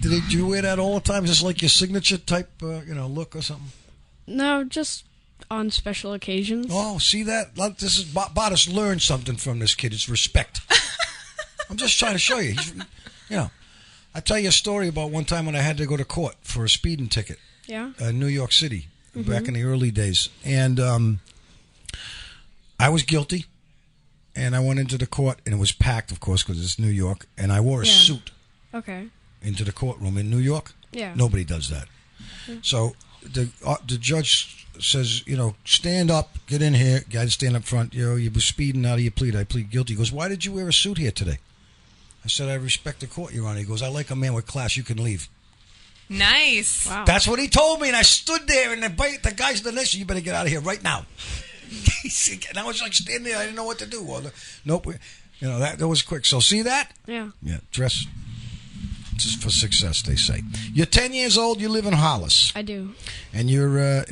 Did you wear that all the time? Is this like your signature type, look or something? No, just on special occasions. Oh, see that? This is Bottas learned something from this kid. It's respect. I'm just trying to show you. I tell you a story about one time when I had to go to court for a speeding ticket. Yeah. In New York City, back in the early days, and I was guilty. And I went into the court, and it was packed, of course, because it's New York. And I wore a suit. Okay. Into the courtroom in New York. Yeah. Nobody does that. Mm-hmm. So the judge says, stand up, get in here, guy, stand up front. You were speeding. How do you plead? I plead guilty. He goes, why did you wear a suit here today? I said, I respect the court, Your Honor. He goes, I like a man with class. You can leave. Nice. Wow. That's what he told me, and I stood there, and the guy's the listen, you better get out of here right now. And I was like standing there, I didn't know what to do. Well, nope, that was quick. So see that? Yeah. Yeah, dress just for success, they say. You're 10 years old, you live in Hollis. I do. And you're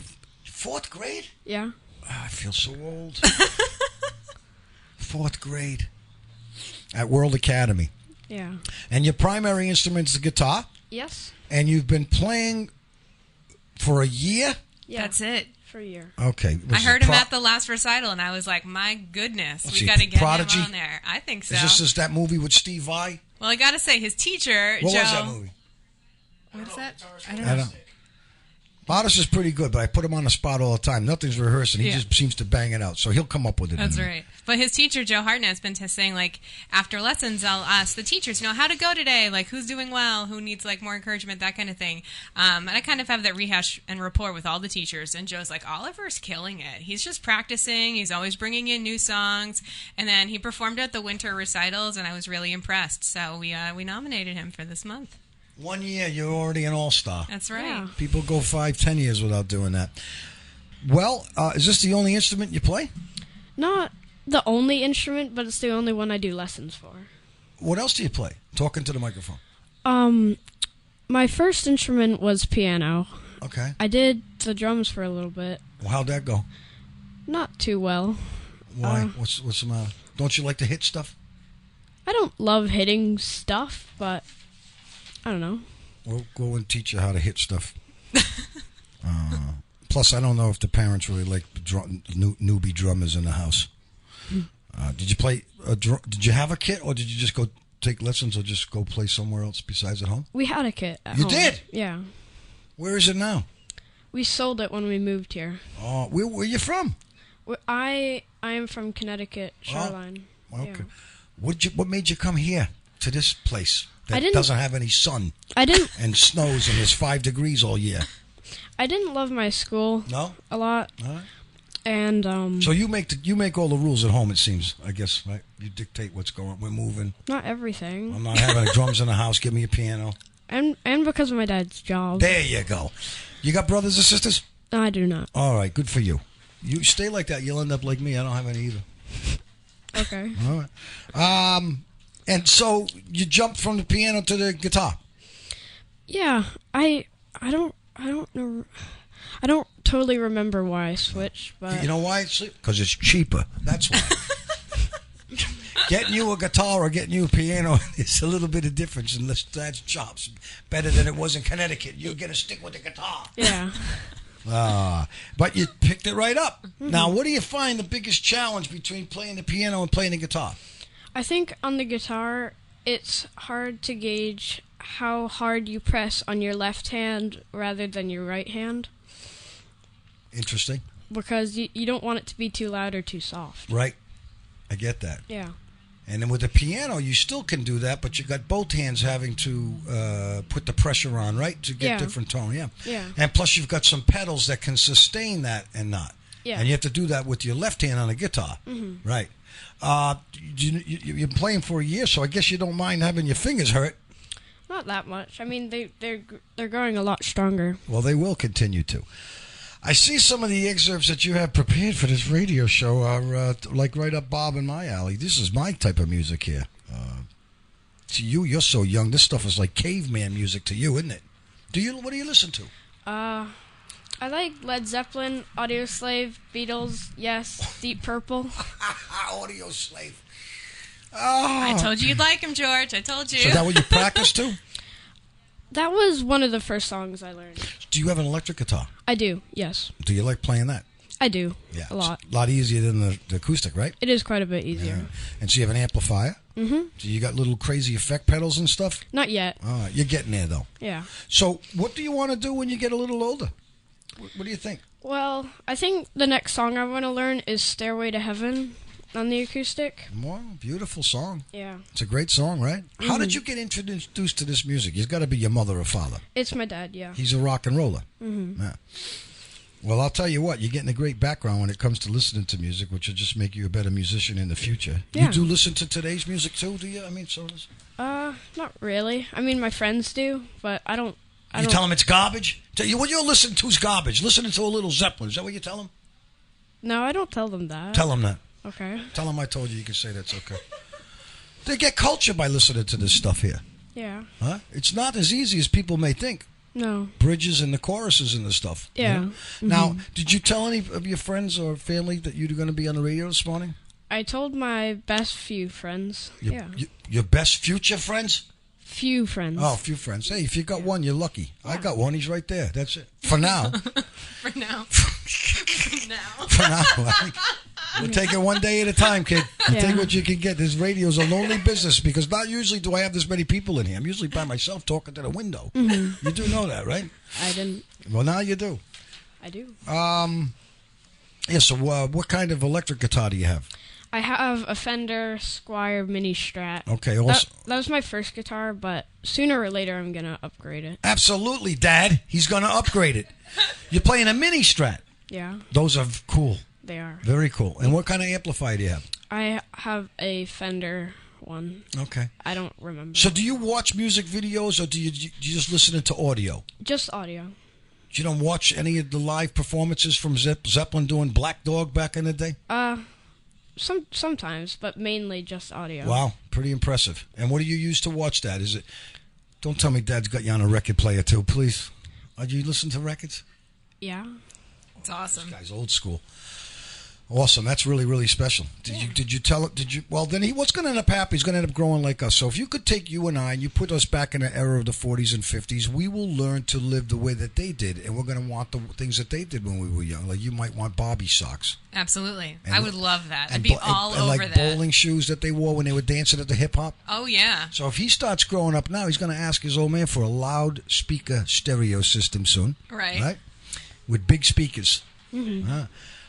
4th grade? Yeah. Oh, I feel so old. 4th grade at World Academy. Yeah. And your primary instrument is the guitar? Yes. And you've been playing for a year? Yeah. That's it. For a year. Okay. I heard him at the last recital, and I was like, my goodness, we got to get Prodigy? him on there. I think so. Is this that movie with Steve Vai? Well, I got to say, his teacher, What Joe... was that movie? What is that? I don't know. Bottas is pretty good, but I put him on the spot all the time. Nothing's rehearsed, and he just seems to bang it out. So he'll come up with it. That's right. But his teacher, Joe Hartnett's been saying, after lessons, I'll ask the teachers, how to go today? Who's doing well? Who needs, more encouragement? That kind of thing. And I kind of have that rehash and rapport with all the teachers. And Joe's like, Oliver's killing it. He's just practicing. He's always bringing in new songs. And then he performed at the winter recitals, and I was really impressed. So we nominated him for this month. 1 year, you're already an all-star. That's right. Yeah. People go 5-10 years without doing that. Well, is this the only instrument you play? Not the only instrument, but it's the only one I do lessons for. What else do you play? Talking to the microphone. My first instrument was piano. Okay. I did the drums for a little bit. Well, how'd that go? Not too well. Why? What's the matter? Don't you like to hit stuff? I don't love hitting stuff, but I don't know. We'll go and teach you how to hit stuff. Plus, I don't know if the parents really like newbie drummers in the house. Did you play? Did you have a kit, or did you just go take lessons, or just go play somewhere else besides at home? We had a kit at home. You did? Yeah. Where is it now? We sold it when we moved here. Oh, where are you from? I am from Connecticut, Shoreline. Oh, okay. Yeah. What made you come here to this place that doesn't have any sun? And snows and there's 5 degrees all year. I didn't love my school. No? A lot. All right. And so you make all the rules at home, it seems, I guess, right? You dictate what's going on. We're moving. Not everything. I'm not having drums in the house. Give me a piano. And because of my dad's job. There you go. You got brothers or sisters? No, I do not. All right, good for you. You stay like that, you'll end up like me. I don't have any either. Okay. All right. And so you jumped from the piano to the guitar. Yeah, I don't know. I don't totally remember why I switched, but you know why? Because it's cheaper. That's why. Getting you a guitar or getting you a piano is a little bit of difference, and that's jobs better than it was in Connecticut. You're gonna stick with the guitar. Yeah. But you picked it right up. Mm-hmm. Now, what do you find the biggest challenge between playing the piano and playing the guitar? I think on the guitar, it's hard to gauge how hard you press on your left hand rather than your right hand. Interesting. Because you don't want it to be too loud or too soft. Right. I get that. Yeah. And then with the piano, you still can do that, but you got both hands having to put the pressure on, right, to get different tone. Yeah. Yeah. And plus, you've got some pedals that can sustain that and not. Yeah. And you have to do that with your left hand on a guitar. Mm-hmm. Right. You're playing for a year, so I guess you don't mind having your fingers hurt. Not that much. I mean, they're growing a lot stronger. Well, they will continue to. I see some of the excerpts that you have prepared for this radio show are like right up Bob and my alley. This is my type of music here. To you, you're so young. This stuff is like caveman music to you, isn't it? What do you listen to? I like Led Zeppelin, Audioslave, Beatles, yes, Deep Purple. Audioslave. I told you you'd like him, George. I told you. So is that what you practice to? That was one of the first songs I learned. Do you have an electric guitar? I do, yes. Do you like playing that? I do, Yeah. a lot. It's a lot easier than the acoustic, right? It is quite a bit easier. Yeah. And so you have an amplifier? Mm-hmm. So you got little crazy effect pedals and stuff? Not yet. All right, you're getting there, though. Yeah. So what do you want to do when you get a little older? What do you think? Well, I think the next song I want to learn is Stairway to Heaven on the acoustic. Well, beautiful song. Yeah. It's a great song, right? How did you get introduced to this music? It's got to be your mother or father. It's my dad, yeah. He's a rock and roller. Mm-hmm. Yeah. Well, I'll tell you what, you're getting a great background when it comes to listening to music, which will just make you a better musician in the future. Yeah. You do listen to today's music too, do you? I mean, so does... Not really. I mean, my friends do, but I don't. You tell them it's garbage? Tell you what you're listening to is garbage. Listening to a little Zeppelin. Is that what you tell them? No, I don't tell them that. Tell them that. Okay. Tell them I told you. You can say that's okay. They get culture by listening to this stuff here. Yeah. Huh? It's not as easy as people may think. No. Bridges and the choruses and the stuff. Yeah. You know? Now, did you tell any of your friends or family that you were going to be on the radio this morning? I told my best few friends. Your best future friends? Few friends. Oh, few friends. Hey, if you got one, you're lucky. I got one. He's right there. That's it. For now. For now. For now. For now. We'll take it one day at a time, kid. Take what you can get. This radio's a lonely business because not usually do I have this many people in here. I'm usually by myself talking to the window. Mm-hmm. You do know that, right? I didn't. Well, now you do. I do. Yeah, so what kind of electric guitar do you have? I have a Fender Squier Mini Strat. Okay, also. That was my first guitar, but sooner or later I'm going to upgrade it. Absolutely, Dad. He's going to upgrade it. You're playing a Mini Strat. Yeah. Those are cool. They are. Very cool. And what kind of amplifier do you have? I have a Fender one. Okay. I don't remember. So do you watch music videos or do you just listen to audio? Just audio. You don't watch any of the live performances from Zeppelin doing Black Dog back in the day? Sometimes, but mainly just audio. Wow, pretty impressive. And what do you use to watch that? Is it? Don't tell me Dad's got you on a record player too, please. Do you listen to records? Yeah. It's awesome. This guy's old school. Awesome. That's really, really special. Did you tell it? Well, then what's going to end up happening? He's going to end up growing like us. So if you could take you and I and you put us back in the era of the 40s and 50s, we will learn to live the way that they did. And we're going to want the things that they did when we were young. Like you might want Bobby socks. Absolutely. And, I would love that. I'd be all over like that. Bowling shoes that they wore when they were dancing at the hip hop. Oh, yeah. So if he starts growing up now, he's going to ask his old man for a loudspeaker stereo system soon. Right. With big speakers. Mm-hmm.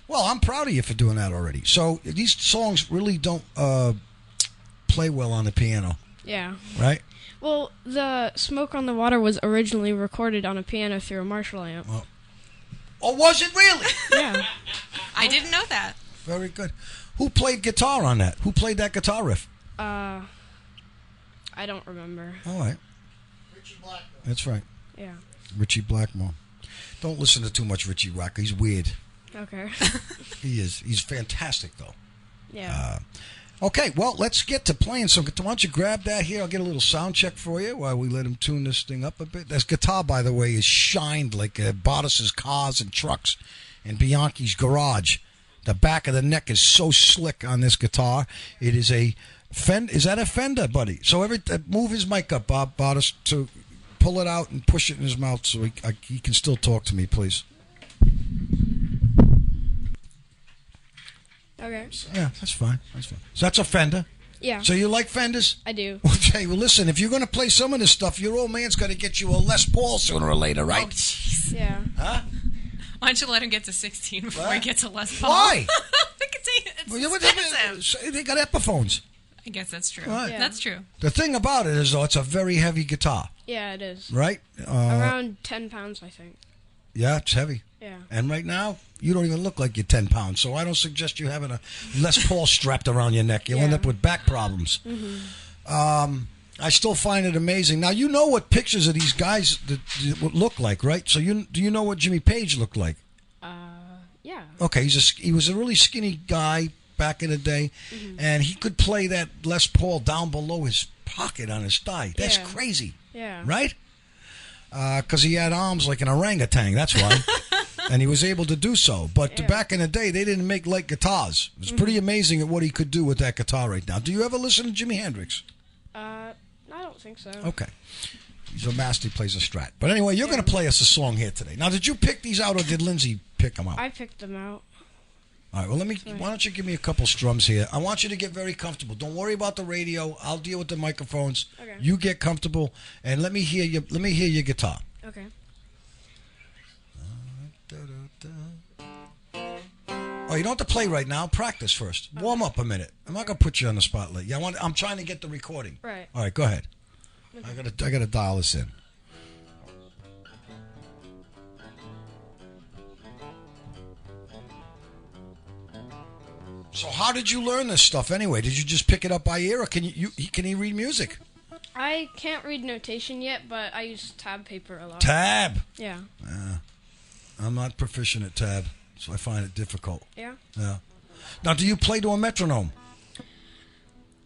Well, I'm proud of you for doing that already. So these songs really don't play well on the piano. Yeah. Right? Well, the Smoke on the Water was originally recorded on a piano through a Marshall amp. Oh, was it really? Yeah. I didn't know that. Very good. Who played guitar on that? Who played that guitar riff? I don't remember. All right. Richie Blackmore. That's right. Yeah. Richie Blackmore. Don't listen to too much Richie Rock. He's weird. Okay. He is. He's fantastic, though. Yeah. Okay, well, let's get to playing some guitar. Why don't you grab that here? I'll get a little sound check for you while we let him tune this thing up a bit. This guitar, by the way, is shined like Bottas's cars and trucks in Bianchi's garage. The back of the neck is so slick on this guitar. It is a Fender. Is that a Fender, buddy? So move his mic up, Bob Bottas, to pull it out and push it in his mouth so he can still talk to me, please. Okay. Yeah, that's fine. So that's a Fender. Yeah. So you like Fenders? I do. Okay, well, listen, if you're going to play some of this stuff, your old man's got to get you a Les Paul sooner or later, right? Oh, jeez. Yeah. Huh? Why don't you let him get to 16 before What? he gets a Les Paul? Why? It's Well, expensive. they got Epiphones. I guess that's true. Right. Yeah. That's true. The thing about it is, though, it's a very heavy guitar, Yeah, it is. right? Around 10 pounds, I think. Yeah, it's heavy. Yeah. And right now, you don't even look like you're 10 pounds, so I don't suggest you having a Les Paul strapped around your neck. You'll end Yeah. up with back problems. Mm-hmm. I still find it amazing. Now, you know what pictures of these guys would look like, right? So do you know what Jimmy Page looked like? Yeah. Okay, he was a really skinny guy back in the day, and he could play that Les Paul down below his pocket on his thigh. That's Yeah. crazy, Yeah. right? Because he had arms like an orangutan, that's why. And he was able to do so. But Yeah. back in the day, they didn't make light guitars. It was pretty amazing at what he could do with that guitar right now. Do you ever listen to Jimi Hendrix? I don't think so. Okay. He's a master. He plays a Strat. But anyway, you're going to play us a song here today. Now, did you pick these out or did Lindsay pick them out? I picked them out. All right, well, why don't you give me a couple strums here? I want you to get very comfortable. Don't worry about the radio. I'll deal with the microphones. Okay. You get comfortable, and let me hear your guitar. Okay. Oh, you don't have to play right now. Practice first. Okay. Warm up a minute. I'm not going to put you on the spotlight. Yeah, I'm trying to get the recording. Right. All right, go ahead. Okay. I gotta dial this in. So how did you learn this stuff anyway? Did you just pick it up by ear, or can he read music? I can't read notation yet, but I use tab paper a lot. Tab? Yeah. I'm not proficient at tab, so I find it difficult. Yeah? Yeah. Now, do you play to a metronome?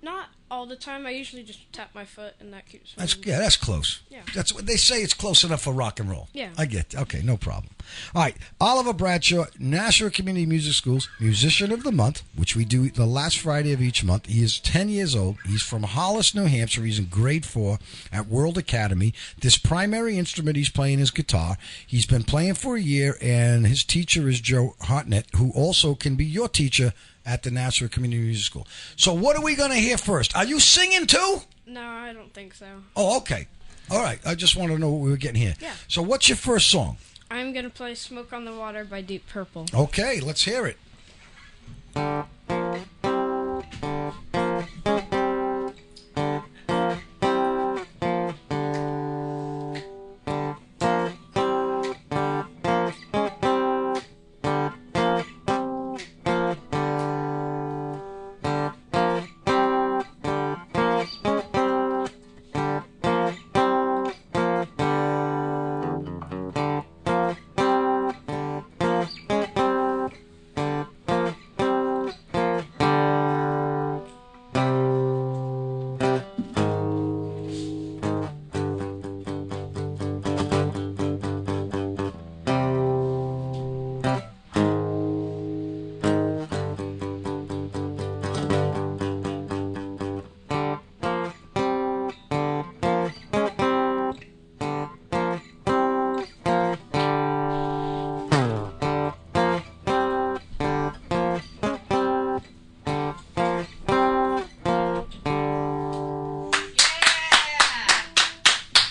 Not all the time. I usually just tap my foot, and that keeps me. That's close. Yeah. That's what they say. It's close enough for rock and roll. Yeah. I get. Okay, no problem. All right, Oliver Bradshaw, Nashua Community Music Schools Musician of the Month, which we do the last Friday of each month. He is 10 years old. He's from Hollis, New Hampshire. He's in grade 4 at World Academy. This primary instrument he's playing is guitar. He's been playing for a year, and his teacher is Joe Hartnett, who also can be your teacher at the Nashua Community Music School. So what are we going to hear first? Are you singing too? No, I don't think so. Oh, okay. All right. I just want to know what we were getting here. Yeah. So what's your first song? I'm going to play Smoke on the Water by Deep Purple. Okay, let's hear it.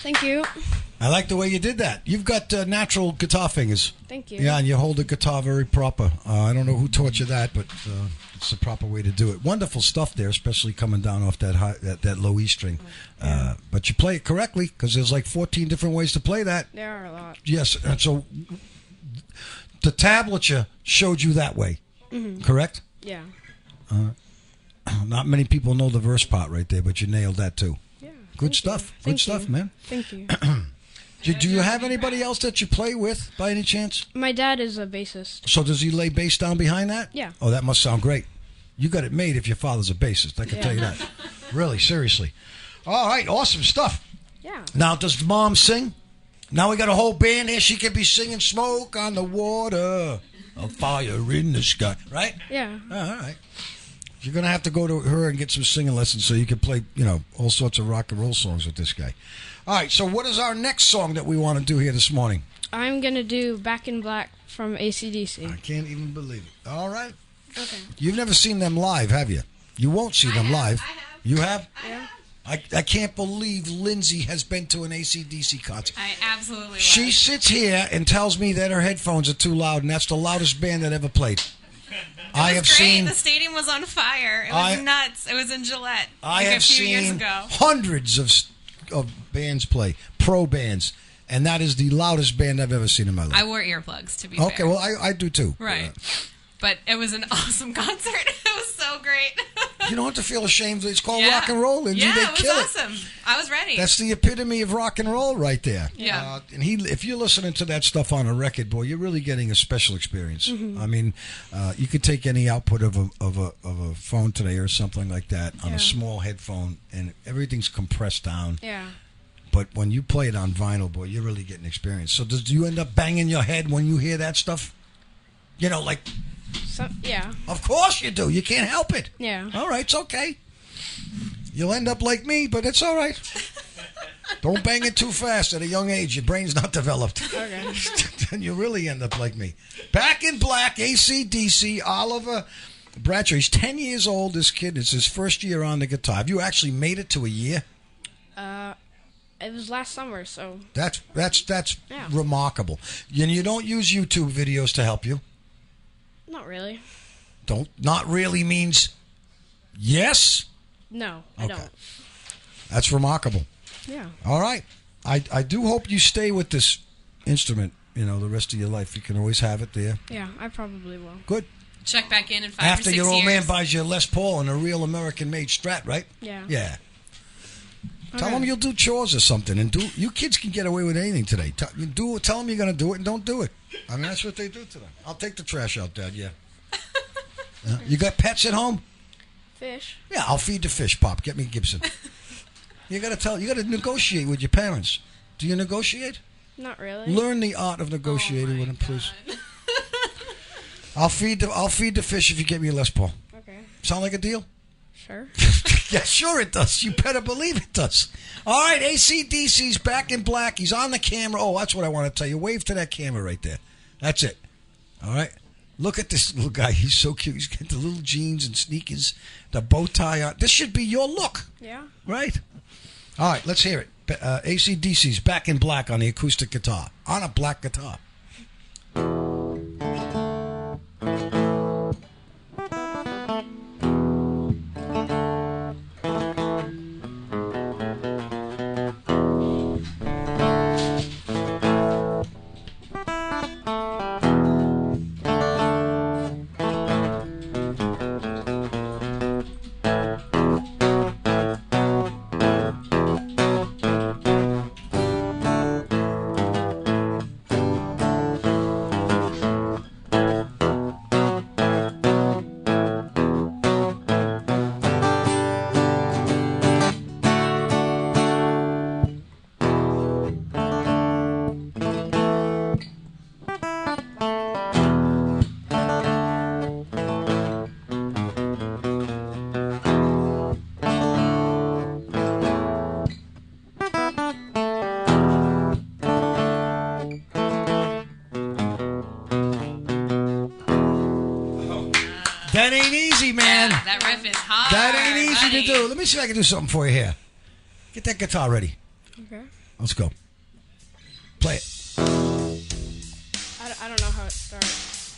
Thank you. I like the way you did that. You've got natural guitar fingers. Thank you. Yeah, and you hold the guitar very proper. I don't know who taught you that, but it's the proper way to do it. Wonderful stuff there, especially coming down off that low E string. But you play it correctly, because there's like 14 different ways to play that. There are a lot. Yes, and so the tablature showed you that way, correct? Yeah. Not many people know the verse part right there, but you nailed that too. Yeah. Good stuff. Good stuff, man. Thank you. Do you have anybody else that you play with by any chance? My dad is a bassist. So does he lay bass down behind that? Yeah. Oh, that must sound great. You got it made if your father's a bassist. I can tell you that. Really, seriously. All right, awesome stuff. Yeah. Now, does Mom sing? Now we got a whole band here. She could be singing "Smoke on the Water, a Fire in the Sky," right? Yeah. Oh, all right. You're going to have to go to her and get some singing lessons so you can play, all sorts of rock and roll songs with this guy. All right, so what is our next song that we want to do here this morning? I'm going to do Back in Black from AC/DC. I can't even believe it. All right. Okay. You've never seen them live, have you? You won't see them live. I have. You have? Yeah. I can't believe Lindsay has been to an AC/DC concert. I absolutely was. She sits here and tells me that her headphones are too loud, and that's the loudest band that ever played. I have seen. The stadium was on fire. It was nuts. It was in Gillette. I have a few years seen ago. hundreds of bands play, pro bands, and that is the loudest band I've ever seen in my life. I wore earplugs, to be fair. Okay, well, I do too. Right. But it was an awesome concert. It was so great. You don't have to feel ashamed. It's called Yeah. rock and roll, Lindsay. Yeah, They it was kill awesome. I was ready. That's the epitome of rock and roll right there. Yeah. And if you're listening to that stuff on a record, boy, you're really getting a special experience. I mean, you could take any output of a phone today or something like that on a small headphone, and everything's compressed down. Yeah. But when you play it on vinyl, boy, you're really getting experience. So do you end up banging your head when you hear that stuff? Like... yeah. Of course you do. You can't help it. Yeah. All right, it's okay. You'll end up like me, but it's all right. Don't bang it too fast at a young age. Your brain's not developed. Okay. And you really end up like me. Back in Black, AC/DC, Oliver Bradshaw. He's 10 years old, this kid. It's his first year on the guitar. Have you actually made it to a year? It was last summer, so... That's Yeah. remarkable. And you don't use YouTube videos to help you? Not really. Not really means yes? No, I Okay. don't. That's remarkable. Yeah. All right. I do hope you stay with this instrument, the rest of your life. You can always have it there. Yeah, I probably will. Good. Check back in 5 or 6 After years. your old man buys you a Les Paul and a real American-made Strat, right? Yeah. Yeah. Tell Okay. him you'll do chores or something, and you kids can get away with anything today. Tell them you're going to do it, and don't do it. I mean, that's what they do today. I'll take the trash out, Dad. Yeah. You got pets at home? Fish. Yeah, I'll feed the fish, Pop. Get me Gibson. You got to negotiate with your parents. Do you negotiate? Not really. Learn the art of negotiating with them, please. I'll feed the fish if you get me a Les Paul. Okay. Sound like a deal? Sure. Yeah, sure it does. You better believe it does. All right, AC/DC's Back in Black. He's on the camera. Oh, that's what I want to tell you. Wave to that camera right there. That's it. All right. Look at this little guy. He's so cute. He's got the little jeans and sneakers, the bow tie on. This should be your look, Yeah. right? All right, let's hear it. AC/DC's Back in Black on the acoustic guitar. On a black guitar. That ain't easy, man. Yeah, that riff is hard. That ain't easy buddy. to do. Let me see if I can do something for you here. Get that guitar ready. Okay. Let's go. Play it. I don't know how it starts.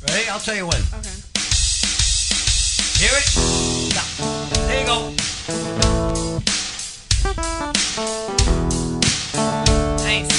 Ready? I'll tell you when. Okay. Hear it? Stop. There you go. Nice.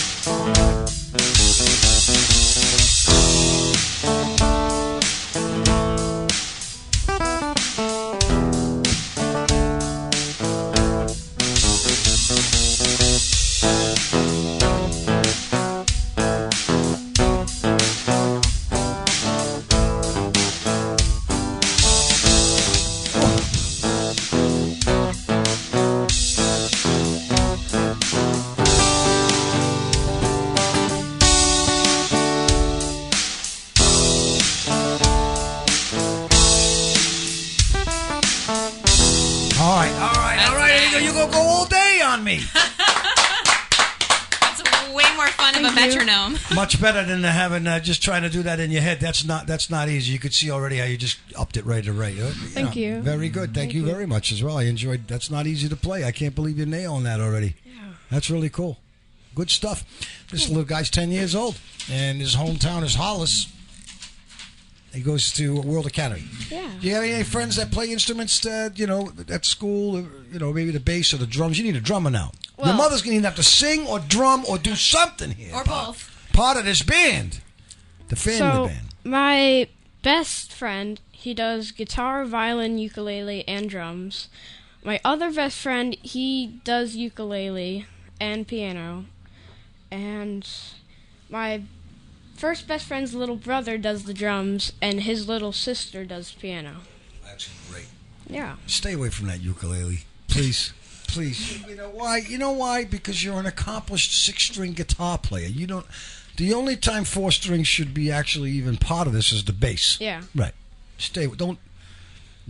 All right. You gonna go all day on me. That's way more fun of a Thank you. metronome. Much better than having just trying to do that in your head. That's not easy. You could see already how you just upped it right to right. Thank you. Very good. Thank you very much as well. I enjoyed. That's not easy to play. I can't believe you're nailing that already. Yeah. That's really cool. Good stuff. This little guy's 10 years old, and his hometown is Hollis. He goes to World Academy. Yeah. Do you have any friends that play instruments, at school? Maybe the bass or the drums. You need a drummer now. Your Well- mother's going to either have to sing or drum or do something here. Or both. Part of this band. The family band. My best friend, he does guitar, violin, ukulele, and drums. My other best friend, he does ukulele and piano. And my first best friend's little brother does the drums, and his little sister does piano. That's great. Yeah. Stay away from that ukulele. Please. Please. You know why? Because you're an accomplished 6-string guitar player. You don't. The only time 4 strings should be actually even part of this is the bass. Yeah. Right. Don't.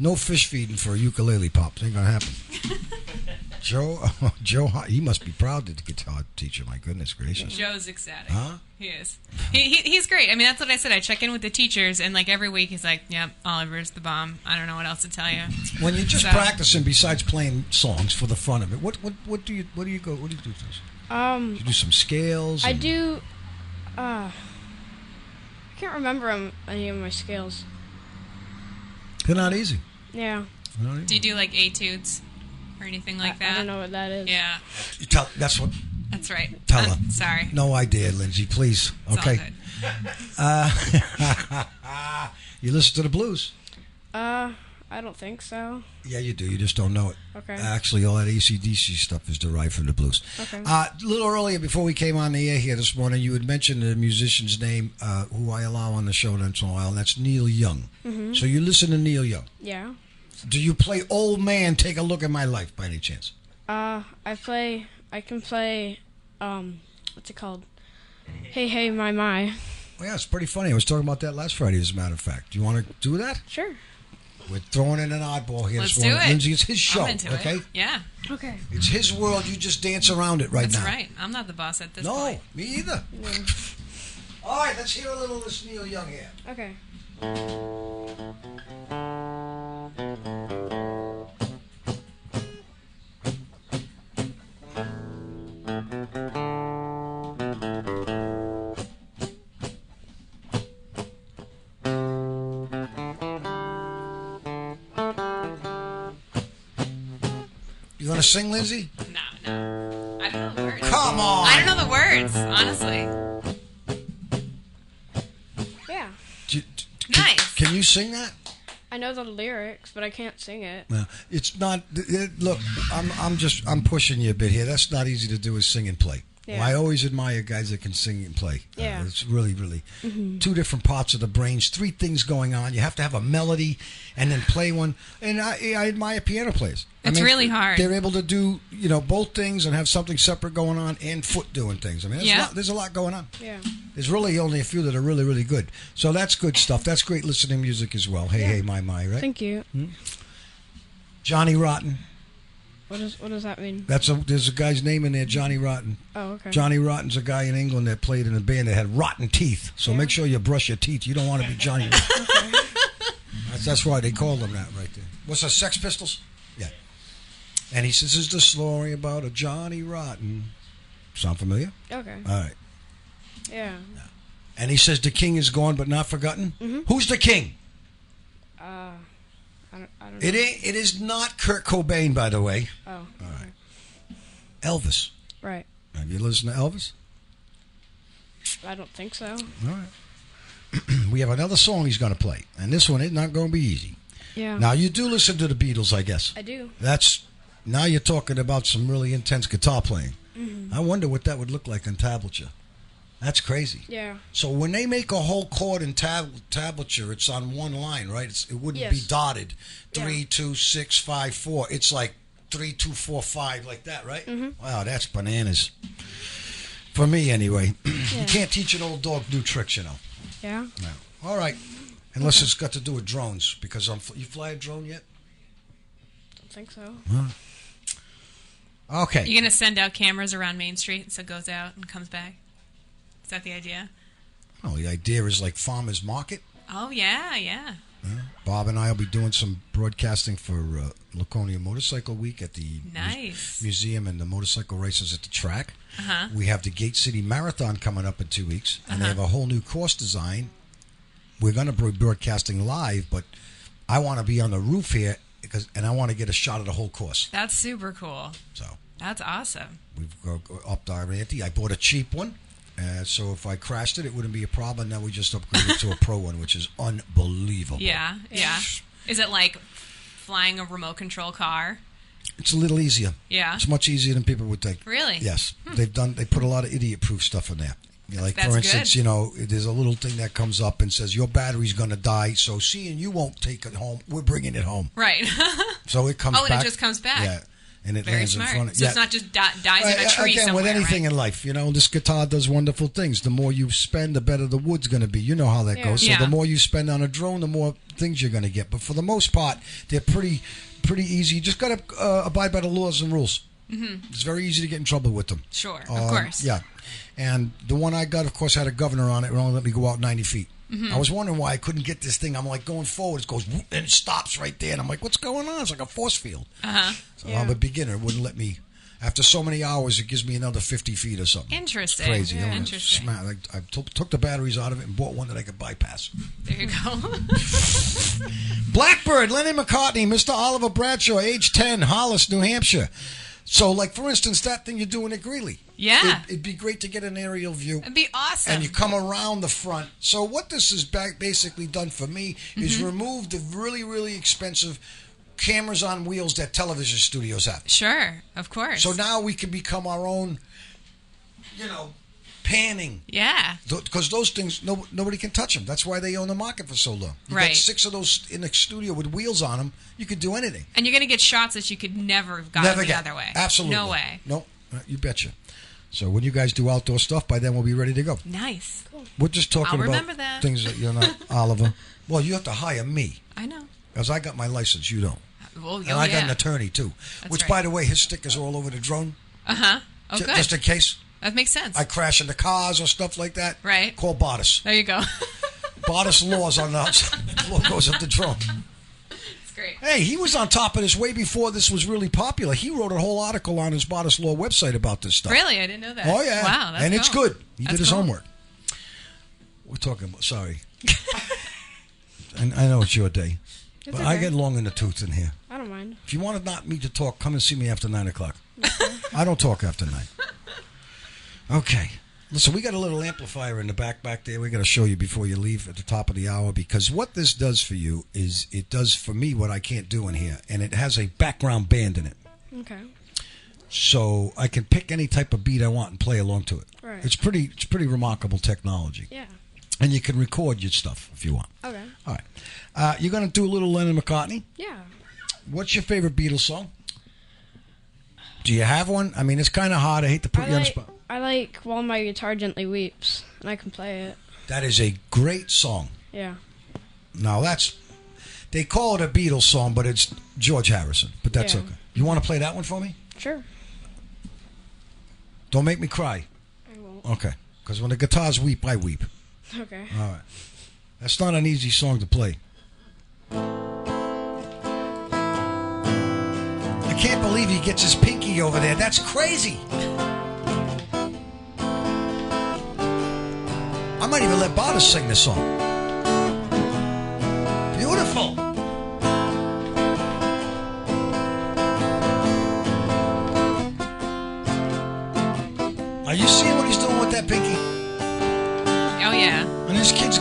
No fish feeding for ukulele pops. Ain't gonna happen. Joe, he must be proud to the guitar teacher. My goodness gracious. Joe's ecstatic. Huh? He is. He's great. I mean, that's what I said. I check in with the teachers, and like every week, he's like, "Yep, Oliver's the bomb. I don't know what else to tell you." When you're just practicing, besides playing songs for the fun of it, what do you do? Do you do some scales? I do. I can't remember any of my scales. They're not easy. Yeah. Do you do like etudes or anything like that? I don't know what that is. Yeah. That's what. That's right. Tell her. Sorry. No idea, Lindsay. Please. It's Okay. all good. You listen to the blues? I don't think so. Yeah, you do. You just don't know it. Okay. Actually, all that AC/DC stuff is derived from the blues. Okay. A little earlier, before we came on the air here this morning, you had mentioned the musician's name, who I allow on the show once in a while, and that's Neil Young. Mm-hmm. So you listen to Neil Young. Yeah. Do you play Old Man, Take a Look at My Life, by any chance? I can play, what's it called? Hey, Hey, My. Well, yeah, it's pretty funny. I was talking about that last Friday, as a matter of fact. Do you want to do that? Sure. We're throwing in an oddball here Let's this morning. do it. Lindsay, it's his show, I'm into okay? it. Yeah. Okay. It's his world. You just dance around it right That's now. right. I'm not the boss at this No, point. me either. Yeah. All right, let's hear a little of this Neil Young here. Okay. You going to sing, Lindsay? No. I don't know the words. Come on. I don't know the words, honestly. Yeah. Nice. Can you sing that? I know the lyrics, but I can't sing it. No, it's not. Look, I'm pushing you a bit here. That's not easy to do, is sing and play. Yeah. Well, I always admire guys that can sing and play. Yeah. It's really, really two different parts of the brains, three things going on. You have to have a melody and then play one. And I admire piano players. It's really hard. They're able to do, both things and have something separate going on and foot doing things. I mean, there's a lot going on. Yeah. There's really only a few that are really, really good. So that's good stuff. That's great listening music as well. Hey, Yeah. hey, my, right? Thank you. Johnny Rotten. What does that mean? There's a guy's name in there, Johnny Rotten. Oh, okay. Johnny Rotten's a guy in England that played in a band that had rotten teeth. So Yeah. make sure you brush your teeth. You don't want to be Johnny Rotten. Okay. That's why they called him that right there. What's the Sex Pistols? Yeah. And he says, "This is the story about a Johnny Rotten." Sound familiar? Okay. All right. Yeah. And he says, "The king is gone but not forgotten." Mhm. Who's the king? I don't know. It is not Kurt Cobain, by the way. Oh. All right. Elvis. Right. Have you listened to Elvis? I don't think so. All right. We have another song he's going to play, and this one is not going to be easy. Yeah. Now, you do listen to the Beatles, I guess. I do. Now you're talking about some really intense guitar playing. Mm-hmm. I wonder what that would look like on tablature. That's crazy. Yeah. So when they make a whole chord in tablature, it's on one line, right? It wouldn't be Yes. dotted. Yeah. 3, 2, 6, 5, 4. It's like 3, 2, 4, 5, like that, right? Mm-hmm. Wow, that's bananas. For me, anyway. Yeah. You can't teach an old dog new tricks, Yeah. No. All right. Unless it's got to do with drones, because you fly a drone yet? Don't think so. Okay. You're going to send out cameras around Main Street so it goes out and comes back? Is that the idea? Well, the idea is like farmers market. Oh, yeah, yeah. Bob and I will be doing some broadcasting for Laconia Motorcycle Week at the Nice. museum and the motorcycle races at the track. Uh-huh. We have the Gate City Marathon coming up in 2 weeks, and they have a whole new course design. We're going to be broadcasting live, but I want to be on the roof here and I want to get a shot of the whole course. That's super cool. So That's awesome. we've upped our ante. I bought a cheap one. So if I crashed it, it wouldn't be a problem. Now we just upgraded to a pro one, which is unbelievable. Yeah, yeah. Is it like flying a remote control car? It's a little easier. Yeah. It's much easier than people would think. Really? Yes. They put a lot of idiot-proof stuff in there. Like, That's for instance, good. there's a little thing that comes up and says, your battery's going to die, so seeing you won't take it home, we're bringing it home. Right. So it comes back. and it just comes back. Yeah. and it Very lands smart. in front of So it's not just dies in a tree again, somewhere, with anything right? in life, this guitar does wonderful things. The more you spend, the better the wood's going to be. You know how that goes. So Yeah. the more you spend on a drone, the more things you're going to get. But for the most part, they're pretty easy. You just got to abide by the laws and rules. Mm-hmm. It's very easy to get in trouble with them. Sure, of course. Yeah. And the one I got, of course, had a governor on it. It only let me go out 90 feet. Mm-hmm. I was wondering why I couldn't get this thing. I'm like going forward, it goes whoop, and it stops right there. And I'm like, what's going on? It's like a force field. So I'm a beginner. It wouldn't let me. After so many hours, it gives me another 50 feet or something. Interesting. It's crazy. Yeah, interesting. I took the batteries out of it and bought one that I could bypass. There you go. Blackbird, Lenny McCartney, Mr. Oliver Bradshaw, age 10, Hollis, New Hampshire. So, like, for instance, that thing you're doing at Greeley. Yeah. It'd be great to get an aerial view. It'd be awesome. And you come around the front. So what this has basically done for me is remove the really, really expensive cameras on wheels that television studios have. Sure, of course. So now we can become our own, panning. Yeah. Because those things, nobody can touch them. That's why they own the market for so long. You got 6 of those in the studio with wheels on them. You could do anything. And you're going to get shots that you could never have gotten the other way. Absolutely. No way. Nope. You betcha. So when you guys do outdoor stuff, by then we'll be ready to go. Nice. Cool. We're just talking about things that you're not, Oliver. Well, you have to hire me. I know. Because I got my license, you don't. Well, and I got an attorney, too. That's which, right. by the way, his stickers are all over the drone. Uh-huh. Oh, good. Just in case. That makes sense. I crash into cars or stuff like that. Right. Call Bardis. There you go. Bardis Laws on the logos of the drone. It's great. Hey, he was on top of this way before this was really popular. He wrote a whole article on his Bardis Law website about this stuff. Really? I didn't know that. Oh, yeah. Wow, that's and cool. it's good. He did his cool. homework. We're talking about, sorry. And I know it's your day. But okay. I get long in the tooth in here. I don't mind. If you want not me to talk, come and see me after 9 o'clock. I don't talk after 9. Okay. Listen, we got a little amplifier in the back there. We got to show you before you leave at the top of the hour, because what this does for you is it does for me what I can't do in here, and it has a background band in it. Okay. So I can pick any type of beat I want and play along to it. Right. It's pretty remarkable technology. Yeah. And you can record your stuff if you want. Okay. All right. You're going to do a little Lennon McCartney? Yeah. What's your favorite Beatles song? Do you have one? I mean, it's kind of hard. I hate to put you on the spot. I like While My Guitar Gently Weeps, and I can play it. That is a great song. Yeah. Now, they call it a Beatles song, but it's George Harrison. But that's okay. You want to play that one for me? Sure. Don't make me cry. I won't. Okay. Because when the guitars weep, I weep. Okay. All right. That's not an easy song to play. I can't believe he gets his pinky over there. That's crazy. I might even let Bardis sing this song. Beautiful. Are you seeing what he's doing with that pinky? Oh, yeah. And this kid's...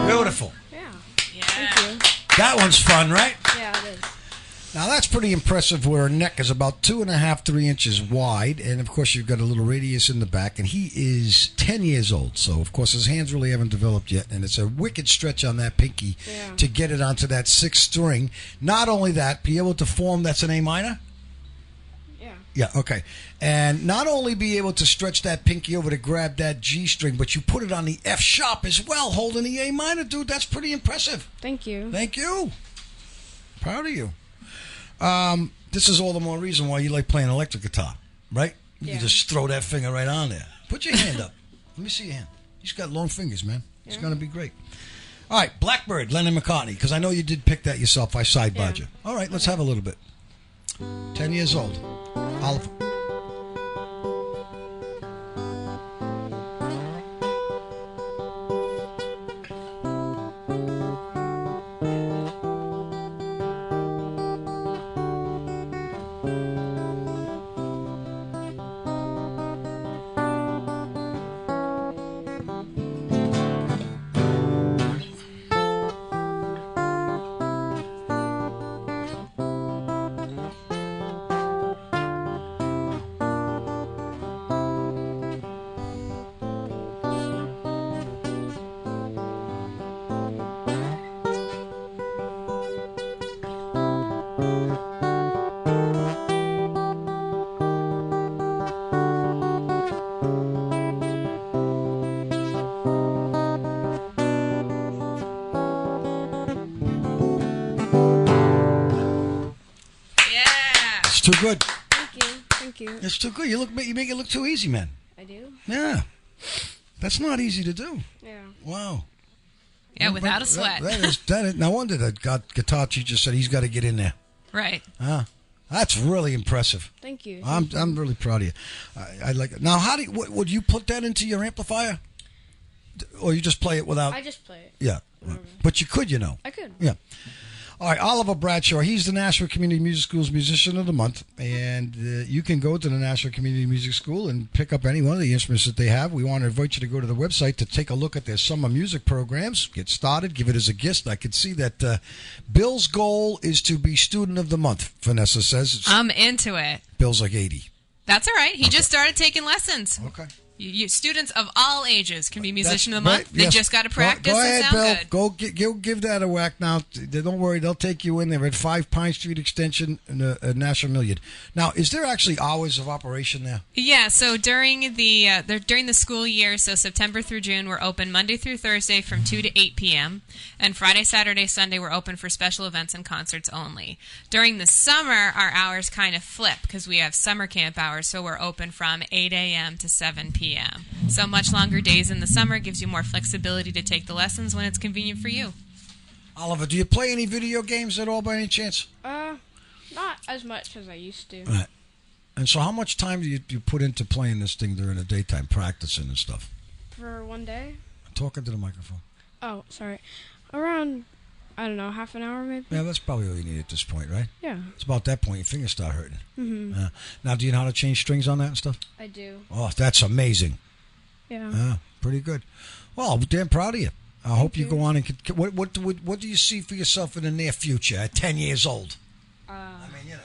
Beautiful. Yeah. Yeah. Thank you. That one's fun, right? Yeah, it is. Now that's pretty impressive where her neck is about 2.5, 3 inches wide. And of course you've got a little radius in the back. And he is 10 years old. So of course his hands really haven't developed yet. And it's a wicked stretch on that pinky to get it onto that 6th string. Not only that, be able to form, that's an A minor? Yeah. Yeah, okay. And not only be able to stretch that pinky over to grab that G string, but you put it on the F sharp as well, holding the A minor, dude. That's pretty impressive. Thank you. Thank you. Proud of you. This is all the more reason why you like playing electric guitar, right? You can just throw that finger right on there. Put your hand up. Let me see your hand. He's got long fingers, man. It's going to be great. All right, Blackbird, Lennon McCartney, because I know you did pick that yourself. I sidebarred you. All right, let's have a little bit. 10 years old. Oliver. good. Thank you. It's too good. You make it look too easy, man. I do? Yeah. That's not easy to do. Yeah. Wow. Yeah, without a sweat. That is. No wonder that guitar teacher said he's got to get in there. Right. That's really impressive. Thank you. I'm really proud of you. I like it. Now, would you put that into your amplifier, or you just play it without? I just play it. Yeah, but you could, I could. Yeah. All right, Oliver Bradshaw. He's the Nashua Community Music School's Musician of the Month, and you can go to the Nashua Community Music School and pick up any one of the instruments that they have. We want to invite you to go to the website to take a look at their summer music programs. Get started, give it as a gift. I can see that Bill's goal is to be Student of the Month. Vanessa says. I'm into it. Bill's like 80. That's all right. He just started taking lessons. Okay. Students of all ages can be Musician of the Month. They just got to practice go ahead, and sound Bill. good. Go give that a whack now. Don't worry, they'll take you in there at 5 Pine Street Extension in Nashua Million. Now, is there actually hours of operation there? Yeah, so during the school year, so September through June, we're open Monday through Thursday from 2 to 8 p.m. And Friday, Saturday, Sunday, we're open for special events and concerts only. During the summer, our hours kind of flip because we have summer camp hours, so we're open from 8 a.m. to 7 p.m. So much longer days in the summer gives you more flexibility to take the lessons when it's convenient for you. Oliver, do you play any video games at all by any chance? Not as much as I used to. Right. And so how much time do you put into playing this thing during the daytime, practicing and stuff? For one day? I'm talking to the microphone. Oh, sorry. Around, I don't know, half an hour maybe? Yeah, that's probably all you need at this point, right? Yeah. It's about that point your fingers start hurting. Mm-hmm. Now, do you know how to change strings on that and stuff? I do. Oh, that's amazing. Yeah. Pretty good. Well, I'm damn proud of you. I hope you you. go on and what do you see for yourself in the near future at 10 years old? I mean,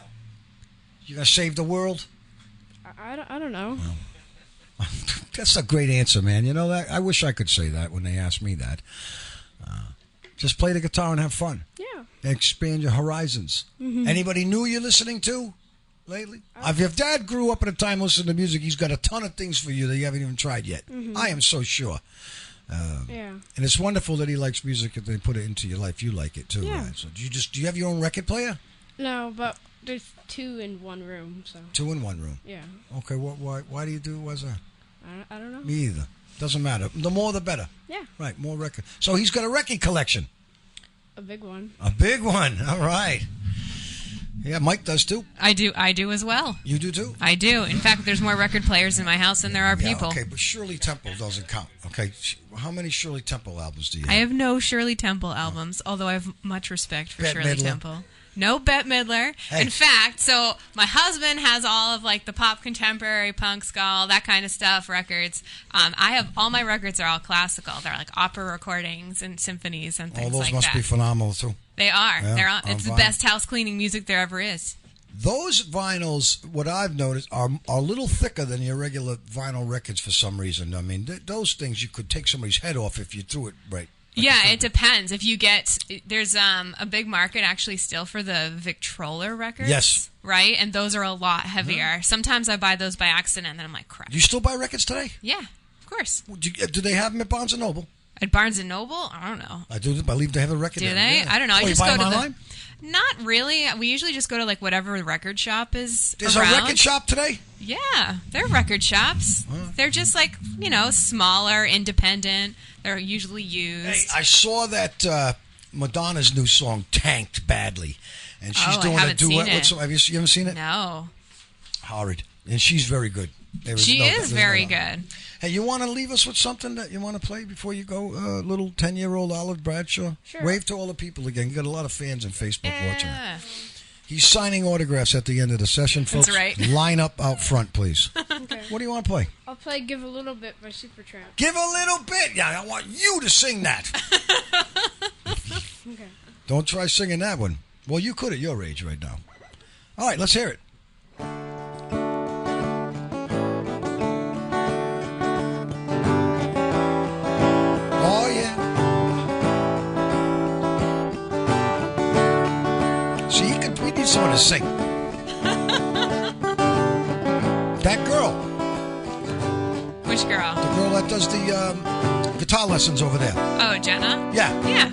you gonna save the world? I don't know. Well, that's a great answer, man. You know that I wish I could say that when they ask me that. Just play the guitar and have fun. Yeah. Expand your horizons. Mm-hmm. Anybody new you're listening to lately? If Dad grew up at a time listening to music, he's got a ton of things for you that you haven't even tried yet. Mm-hmm. I am so sure. Yeah. And it's wonderful that he likes music and they put it into your life. You like it too, Yeah. right? So do you have your own record player? No, but there's 2 in one room, so. 2 in one room. Yeah. Okay. Why do you do? What's that? I don't know. Me either. Doesn't matter. The more, the better. Yeah. Right. More record. So he's got a record collection. A big one. A big one. All right. Yeah, Mike does too. I do as well. You do too? I do. In fact, there's more record players in my house than there are people. Okay, but Shirley Temple doesn't count. Okay, how many Shirley Temple albums do you have? I have no Shirley Temple albums, although I have much respect for Bette Shirley Midler. Temple. No Bette Midler. Hey. In fact, so my husband has all of like the pop contemporary, punk, ska, that kind of stuff records. I have all my records are all classical. They're like opera recordings and symphonies and things All those like must that. be phenomenal too. They are. Yeah, They're on. on It's the vinyl. best house cleaning music there ever is. Those vinyls, what I've noticed, are a little thicker than your regular vinyl records for some reason. I mean, those things you could take somebody's head off if you threw it right. Yeah, it depends. If you get, there's a big market actually still for the Victrola records. Yes. Right? And those are a lot heavier. Sometimes I buy those by accident and then I'm like, crap. Do you still buy records today? Yeah, of course. Do they have them at Barnes & Noble? At Barnes & Noble? I don't know. I do believe they have a record Do there. they? Yeah. I don't know. I you just buy go them to online? Not really. We usually just go to like whatever record shop is There's around. a record shop today? Yeah, they're record shops. They're just like, smaller, independent. They're usually used. Hey, I saw that Madonna's new song tanked badly. And she's I doing a haven't duet seen with it. some. You haven't seen it? No. Horrid. And she's very good. She is very good. Hey, you want to leave us with something that you want to play before you go? Little 10-year-old Olive Bradshaw? Sure. Wave to all the people again. You got a lot of fans on Facebook watching. Yeah. He's signing autographs at the end of the session, folks. That's right. Line up out front, please. Okay. What do you want to play? I'll play Give a Little Bit by Supertramp. Give a little bit. Yeah, I want you to sing that. Okay. Don't try singing that one. Well, you could at your age right now. All right, let's hear it. Oh, yeah. See, we need someone to sing. That girl. Which girl? The girl that does the guitar lessons over there. Oh, Jenna? Yeah. Yeah.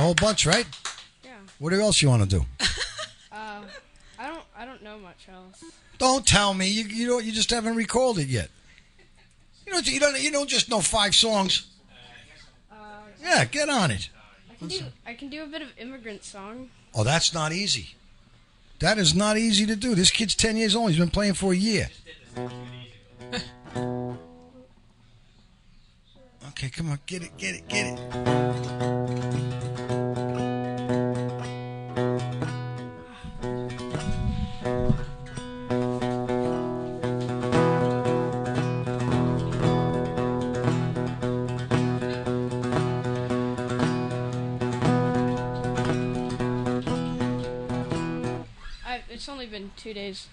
whole bunch, right? Yeah. What else you want to do? I don't know much else. Don't tell me you just haven't recalled it yet. You don't just know 5 songs. Yeah, get on it. I can do a bit of Immigrant Song. Oh, that's not easy. That is not easy to do. This kid's 10 years old. He's been playing for a year. Okay, come on, get it. It's only been 2 days.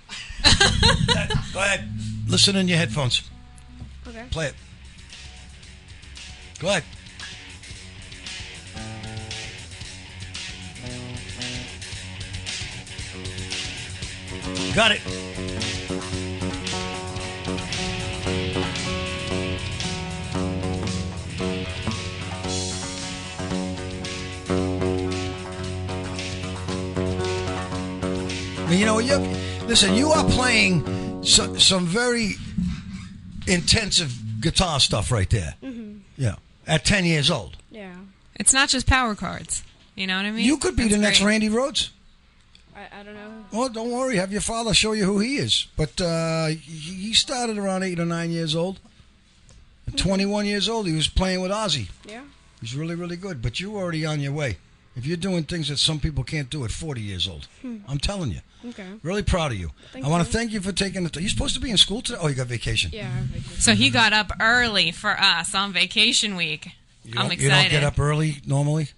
Go ahead. Listen in your headphones. Okay. Play it. Go ahead. Got it. Listen, you are playing some very intensive guitar stuff right there. Mm-hmm. Yeah, at 10 years old. Yeah. It's not just power chords. You know what I mean? You could be the next Randy Rhoads. I don't know. Well, don't worry. Have your father show you who he is. But he started around 8 or 9 years old. At 21 years old, he was playing with Ozzy. Yeah. He's really, really good. But you're already on your way. If you're doing things that some people can't do at 40 years old, I'm telling you. Okay. Really proud of you. Thank I want you. to thank you for taking the time. You're supposed to be in school today? Oh, you got vacation. Yeah, I have vacation. So he got up early for us on vacation week. I'm excited. You don't get up early normally?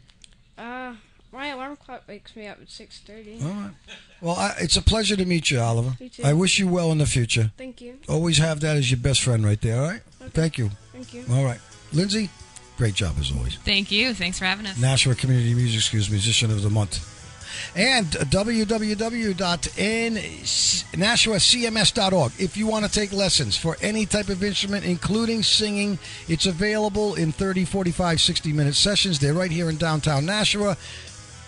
My alarm clock wakes me up at 6:30. All right. Well, it's a pleasure to meet you, Oliver. You too. I wish you well in the future. Thank you. Always have that as your best friend right there, all right? Okay. Thank you. Thank you. All right. Lindsay, great job as always. Thank you. Thanks for having us. Nashua Community Music Schools Musician of the Month. And www.NashuaCMS.org. If you want to take lessons for any type of instrument, including singing, it's available in 30, 45, 60-minute sessions. They're right here in downtown Nashua.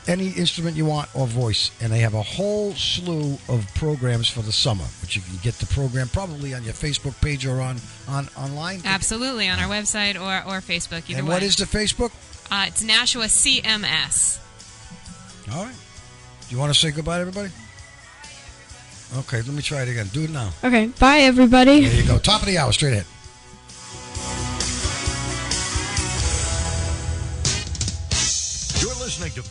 Any instrument you want or voice. And they have a whole slew of programs for the summer. But you can get the program probably on your Facebook page or online. Absolutely, on our website or Facebook. Either and way. what is the Facebook? It's Nashua CMS. All right. Do you want to say goodbye to everybody? Okay, let me try it again. Do it now. Okay. Bye, everybody. There you go. Top of the hour, straight ahead. You're listening to